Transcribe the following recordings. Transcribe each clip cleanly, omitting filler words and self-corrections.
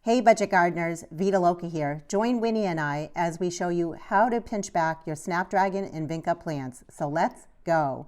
Hey budget gardeners, Vita Loca here. Join Winnie and I as we show you how to pinch back your Snapdragon and Vinca plants. So let's go.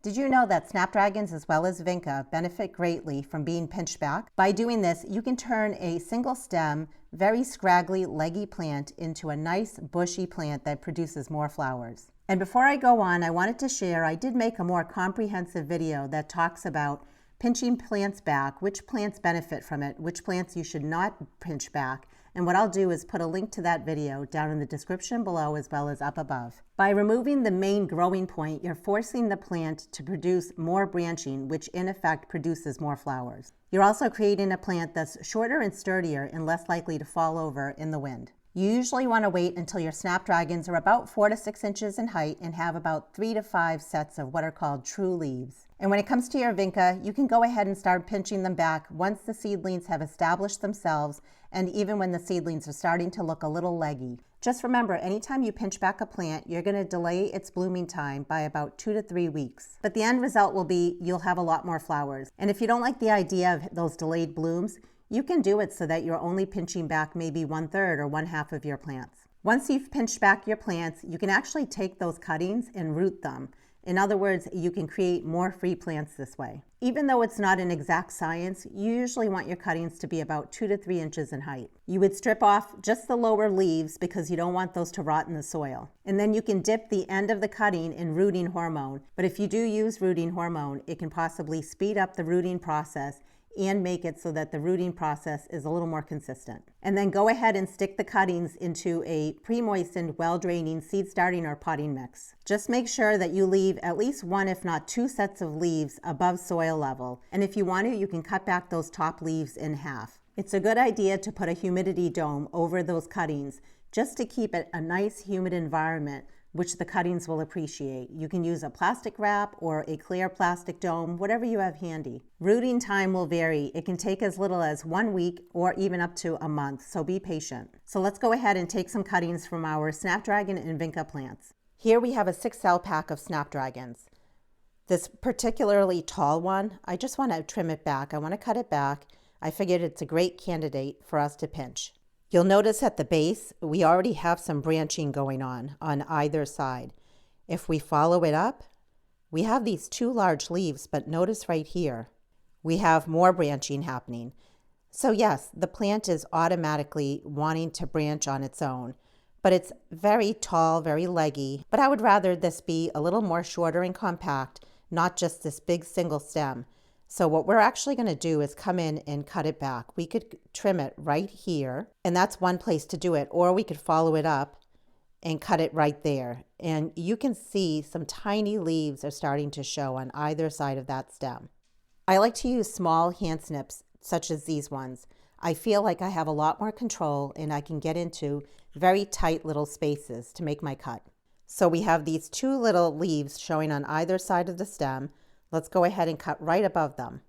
Did you know that Snapdragons as well as Vinca benefit greatly from being pinched back? By doing this, you can turn a single stem, very scraggly, leggy plant into a nice bushy plant that produces more flowers. And before I go on, I wanted to share, I did make a more comprehensive video that talks about pinching plants back, which plants benefit from it, which plants you should not pinch back. And what I'll do is put a link to that video down in the description below as well as up above. By removing the main growing point, you're forcing the plant to produce more branching, which in effect produces more flowers. You're also creating a plant that's shorter and sturdier and less likely to fall over in the wind. You usually want to wait until your Snapdragons are about 4 to 6 inches in height and have about 3 to 5 sets of what are called true leaves. And when it comes to your Vinca, you can go ahead and start pinching them back once the seedlings have established themselves and even when the seedlings are starting to look a little leggy. Just remember, anytime you pinch back a plant, you're going to delay its blooming time by about 2 to 3 weeks. But the end result will be you'll have a lot more flowers. And if you don't like the idea of those delayed blooms, you can do it so that you're only pinching back maybe 1/3 or 1/2 of your plants. Once you've pinched back your plants, you can actually take those cuttings and root them. In other words, you can create more free plants this way. Even though it's not an exact science, you usually want your cuttings to be about 2 to 3 inches in height. You would strip off just the lower leaves because you don't want those to rot in the soil. And then you can dip the end of the cutting in rooting hormone. But if you do use rooting hormone, it can possibly speed up the rooting process and make it so that the rooting process is a little more consistent. And then go ahead and stick the cuttings into a pre-moistened, well-draining seed starting or potting mix. Just make sure that you leave at least 1, if not 2 sets of leaves above soil level. And if you want to, you can cut back those top leaves in half. It's a good idea to put a humidity dome over those cuttings just to keep it a nice humid environment, which the cuttings will appreciate. You can use a plastic wrap or a clear plastic dome, whatever you have handy. Rooting time will vary. It can take as little as 1 week or even up to a month, so be patient. So let's go ahead and take some cuttings from our Snapdragon and Vinca plants. Here we have a 6-cell pack of Snapdragons. This particularly tall one, I just want to trim it back. I want to cut it back. I figured it's a great candidate for us to pinch. You'll notice at the base, we already have some branching going on either side. If we follow it up, we have these 2 large leaves, but notice right here, we have more branching happening. So yes, the plant is automatically wanting to branch on its own, but it's very tall, very leggy. But I would rather this be a little more shorter and compact, not just this big single stem. So what we're actually going to do is come in and cut it back. We could trim it right here, and that's one place to do it, or we could follow it up and cut it right there. And you can see some tiny leaves are starting to show on either side of that stem. I like to use small hand snips, such as these ones. I feel like I have a lot more control and I can get into very tight little spaces to make my cut. So we have these 2 little leaves showing on either side of the stem. Let's go ahead and cut right above them.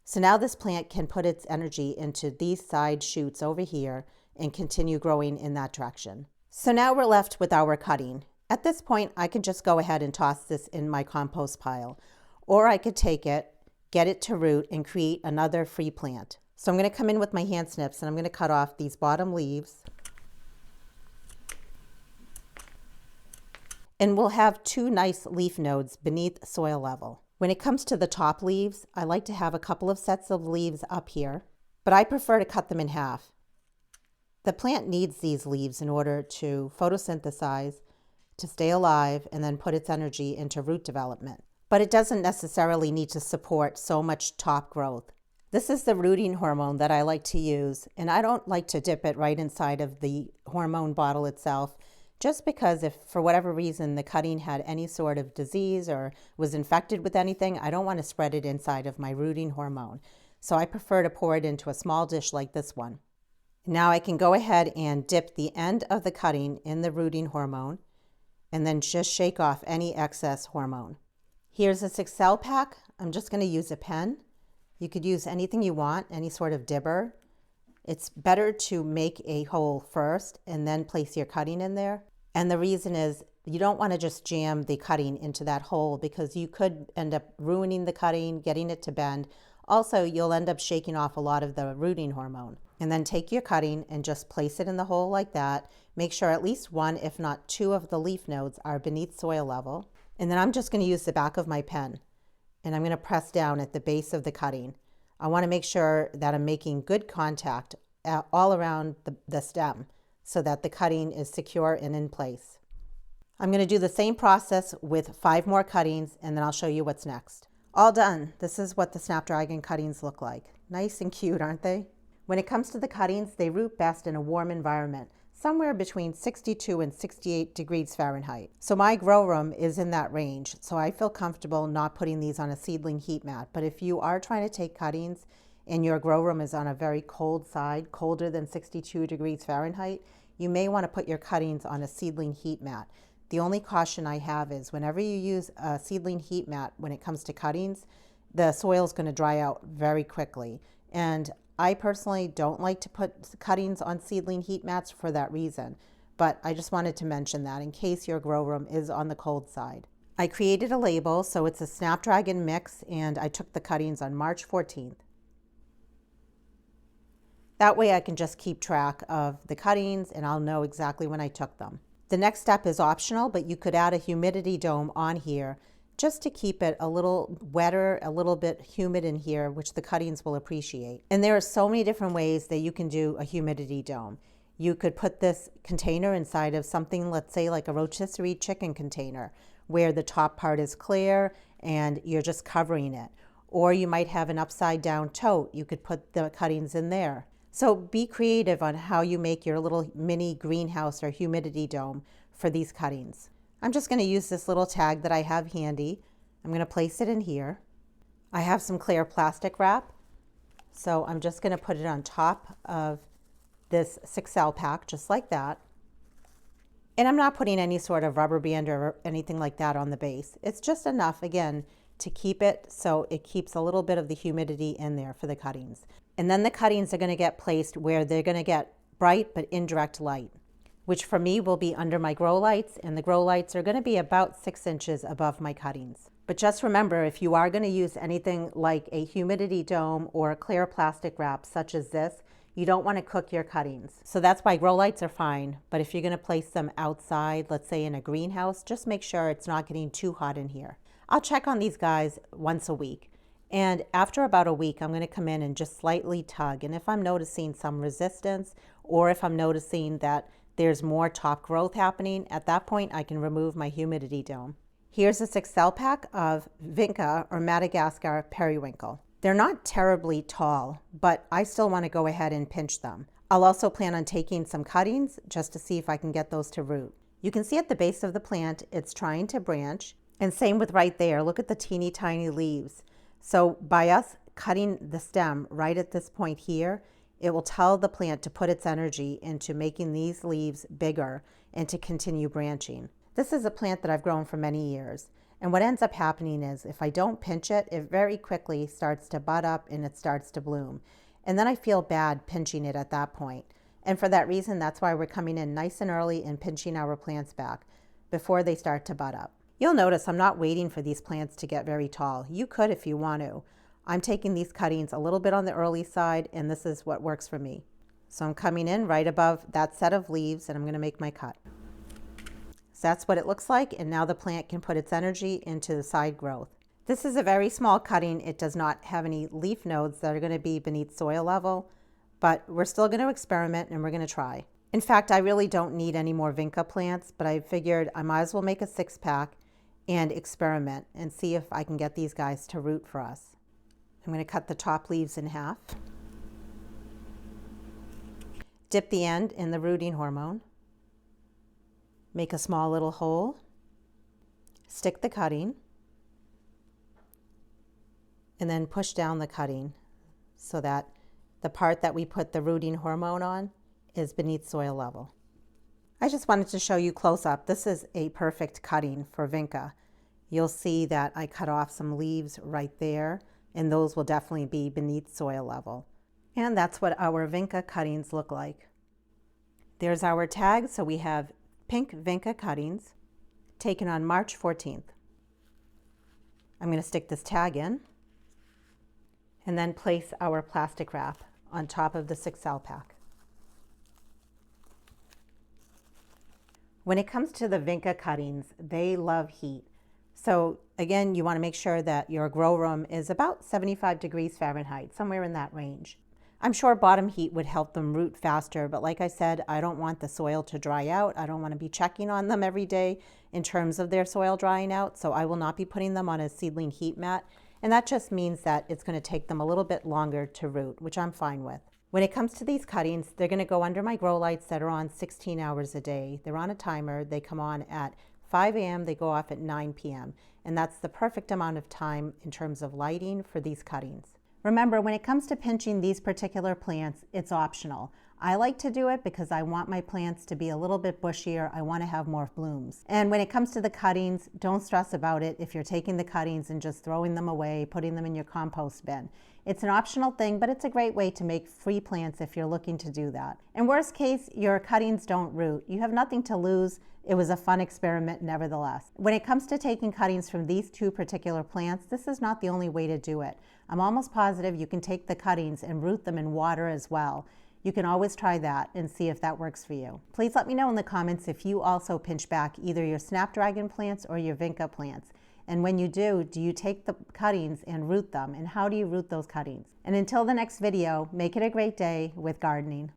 So now this plant can put its energy into these side shoots over here and continue growing in that direction. So now we're left with our cutting. At this point, I can just go ahead and toss this in my compost pile, or I could take it, get it to root, and create another free plant. So I'm going to come in with my hand snips and I'm going to cut off these bottom leaves. And we'll have 2 nice leaf nodes beneath soil level. When it comes to the top leaves, I like to have a couple of sets of leaves up here, but I prefer to cut them in half. The plant needs these leaves in order to photosynthesize, to stay alive, and then put its energy into root development. But it doesn't necessarily need to support so much top growth. This is the rooting hormone that I like to use, and I don't like to dip it right inside of the hormone bottle itself, just because if for whatever reason the cutting had any sort of disease or was infected with anything, I don't want to spread it inside of my rooting hormone. So I prefer to pour it into a small dish like this one. Now I can go ahead and dip the end of the cutting in the rooting hormone and then just shake off any excess hormone. Here's a 6-cell pack. I'm just going to use a pen. You could use anything you want, any sort of dibber. It's better to make a hole first and then place your cutting in there. And the reason is You don't want to just jam the cutting into that hole because you could end up ruining the cutting, getting it to bend. Also, you'll end up shaking off a lot of the rooting hormone. And then take your cutting and just place it in the hole like that. Make sure at least one, if not two, of the leaf nodes are beneath soil level. And then I'm just going to use the back of my pen and I'm going to press down at the base of the cutting. I want to make sure that I'm making good contact all around the stem so that the cutting is secure and in place. I'm going to do the same process with 5 more cuttings and then I'll show you what's next. All done. This is what the Snapdragon cuttings look like. Nice and cute, aren't they? When it comes to the cuttings, they root best in a warm environment, somewhere between 62 and 68 degrees Fahrenheit. So my grow room is in that range, so I feel comfortable not putting these on a seedling heat mat. But if you are trying to take cuttings and your grow room is on a very cold side, colder than 62 degrees Fahrenheit, you may want to put your cuttings on a seedling heat mat. The only caution I have is whenever you use a seedling heat mat when it comes to cuttings, the soil is going to dry out very quickly. And I personally don't like to put cuttings on seedling heat mats for that reason, but I just wanted to mention that in case your grow room is on the cold side. I created a label, so it's a Snapdragon mix, and I took the cuttings on March 14th. That way I can just keep track of the cuttings and I'll know exactly when I took them. The next step is optional, but you could add a humidity dome on here just to keep it a little wetter, a little bit humid in here, which the cuttings will appreciate. And there are so many different ways that you can do a humidity dome. You could put this container inside of something, let's say like a rotisserie chicken container, where the top part is clear and you're just covering it. Or you might have an upside down tote. You could put the cuttings in there. So be creative on how you make your little mini greenhouse or humidity dome for these cuttings. I'm just going to use this little tag that I have handy. I'm going to place it in here. I have some clear plastic wrap, so I'm just going to put it on top of this 6L pack, just like that. And I'm not putting any sort of rubber band or anything like that on the base. It's just enough, again, to keep it so it keeps a little bit of the humidity in there for the cuttings. And then the cuttings are going to get placed where they're going to get bright but indirect light, which for me will be under my grow lights, and the grow lights are going to be about 6 inches above my cuttings. But just remember, if you are going to use anything like a humidity dome or a clear plastic wrap such as this, you don't want to cook your cuttings. So that's why grow lights are fine, but if you're going to place them outside, let's say in a greenhouse, just make sure it's not getting too hot in here. I'll check on these guys once a week. And after about a week, I'm going to come in and just slightly tug. And if I'm noticing some resistance, or if I'm noticing that there's more top growth happening, at that point I can remove my humidity dome. Here's a 6L pack of Vinca or Madagascar periwinkle. They're not terribly tall, but I still want to go ahead and pinch them. I'll also plan on taking some cuttings just to see if I can get those to root. You can see at the base of the plant, it's trying to branch. And same with right there. Look at the teeny tiny leaves. So by us cutting the stem right at this point here, it will tell the plant to put its energy into making these leaves bigger and to continue branching. This is a plant that I've grown for many years. And what ends up happening is if I don't pinch it, it very quickly starts to bud up and it starts to bloom. And then I feel bad pinching it at that point. And for that reason, that's why we're coming in nice and early and pinching our plants back before they start to bud up. You'll notice I'm not waiting for these plants to get very tall. You could if you want to. I'm taking these cuttings a little bit on the early side, and this is what works for me. So I'm coming in right above that set of leaves, and I'm going to make my cut. So that's what it looks like, and now the plant can put its energy into the side growth. This is a very small cutting. It does not have any leaf nodes that are going to be beneath soil level, but we're still going to experiment and we're going to try. In fact, I really don't need any more Vinca plants, but I figured I might as well make a 6-pack and experiment and see if I can get these guys to root for us. I'm going to cut the top leaves in half. Dip the end in the rooting hormone. Make a small little hole. Stick the cutting. And then push down the cutting so that the part that we put the rooting hormone on is beneath soil level. I just wanted to show you close up. This is a perfect cutting for Vinca. You'll see that I cut off some leaves right there, and those will definitely be beneath soil level. And that's what our Vinca cuttings look like. There's our tag, so we have pink Vinca cuttings. taken on March 14th. I'm going to stick this tag in and then place our plastic wrap on top of the 6 cell pack. When it comes to the Vinca cuttings, they love heat. So again, you want to make sure that your grow room is about 75 degrees Fahrenheit, somewhere in that range. I'm sure bottom heat would help them root faster, but like I said, I don't want the soil to dry out. I don't want to be checking on them every day in terms of their soil drying out, so I will not be putting them on a seedling heat mat, and that just means that it's going to take them a little bit longer to root, which I'm fine with. When it comes to these cuttings, they're going to go under my grow lights that are on 16 hours a day. They're on a timer. They come on at 5 a.m., they go off at 9 p.m., and that's the perfect amount of time in terms of lighting for these cuttings. Remember, when it comes to pinching these particular plants, it's optional. I like to do it because I want my plants to be a little bit bushier. I want to have more blooms. And when it comes to the cuttings, don't stress about it if you're taking the cuttings and just throwing them away, putting them in your compost bin. It's an optional thing, but it's a great way to make free plants if you're looking to do that. In worst case, your cuttings don't root. You have nothing to lose. It was a fun experiment nevertheless. When it comes to taking cuttings from these 2 particular plants, this is not the only way to do it. I'm almost positive you can take the cuttings and root them in water as well. You can always try that and see if that works for you. Please let me know in the comments if you also pinch back either your Snapdragon plants or your Vinca plants. And when you do you take the cuttings and root them? And how do you root those cuttings? And until the next video, make it a great day with gardening.